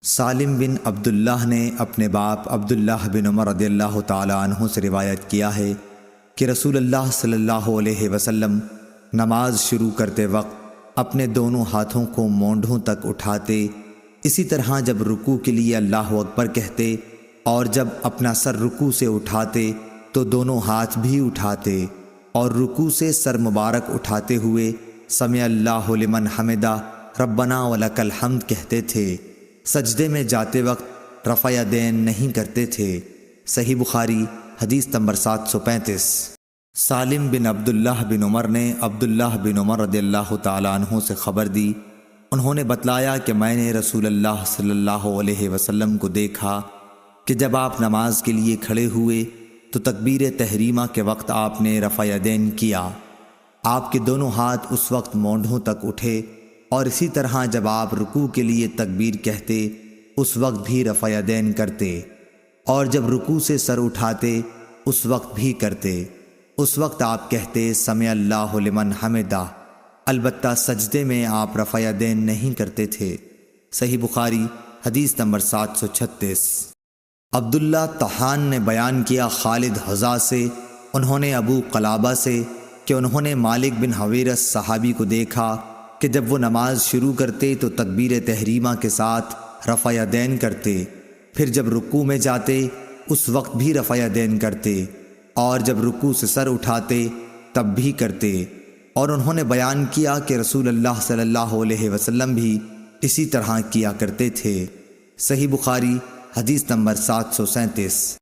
سالم بن عبداللہ نے اپنے باپ عبداللہ بن عمر رضی اللہ تعالی عنہ سے روایت کیا ہے کہ رسول اللہ صلی اللہ علیہ وسلم نماز شروع کرتے وقت اپنے دونوں ہاتھوں کو مونڈھوں تک اٹھاتے، اسی طرح جب رکوع کے لیے اللہ اکبر کہتے اور جب اپنا سر رکوع سے اٹھاتے تو دونوں ہاتھ بھی اٹھاتے، اور رکوع سے سر مبارک اٹھاتے ہوئے سمع اللہ لمن حمدہ ربنا ولک الحمد کہتے تھے۔ سجدے میں جاتے وقت رفع یدین نہیں کرتے تھے۔ صحیح بخاری حدیث نمبر 735۔ سالم بن عبداللہ بن عمر نے عبداللہ بن عمر رضی اللہ تعالیٰ عنہ سے خبر دی، انہوں نے بتلایا کہ میں نے رسول اللہ صلی اللہ علیہ وسلم کو دیکھا کہ جب آپ نماز کے لیے کھڑے ہوئے تو تکبیر تحریمہ کے وقت آپ نے رفع یدین کیا، آپ کے دونوں ہاتھ اس وقت مونڈھوں تک اٹھے، اور اسی طرح جب آپ رکوع کے لیے تکبیر کہتے اس وقت بھی رفع یدین کرتے، اور جب رکوع سے سر اٹھاتے اس وقت بھی کرتے۔ اس وقت آپ کہتے سمع اللہ لمن حمدہ، البتہ سجدے میں آپ رفع یدین نہیں کرتے تھے۔ صحیح بخاری حدیث نمبر 736۔ عبداللہ طحان نے بیان کیا خالد حذا سے، انہوں نے ابو قلابہ سے کہ انہوں نے مالک بن حویرث صحابی کو دیکھا کہ جب وہ نماز شروع کرتے تو تکبیر تحریمہ کے ساتھ رفع یدین کرتے، پھر جب رکوع میں جاتے اس وقت بھی رفع یدین کرتے، اور جب رکوع سے سر اٹھاتے تب بھی کرتے، اور انہوں نے بیان کیا کہ رسول اللہ صلی اللہ علیہ وسلم بھی اسی طرح کیا کرتے تھے۔ صحیح بخاری حدیث نمبر 737۔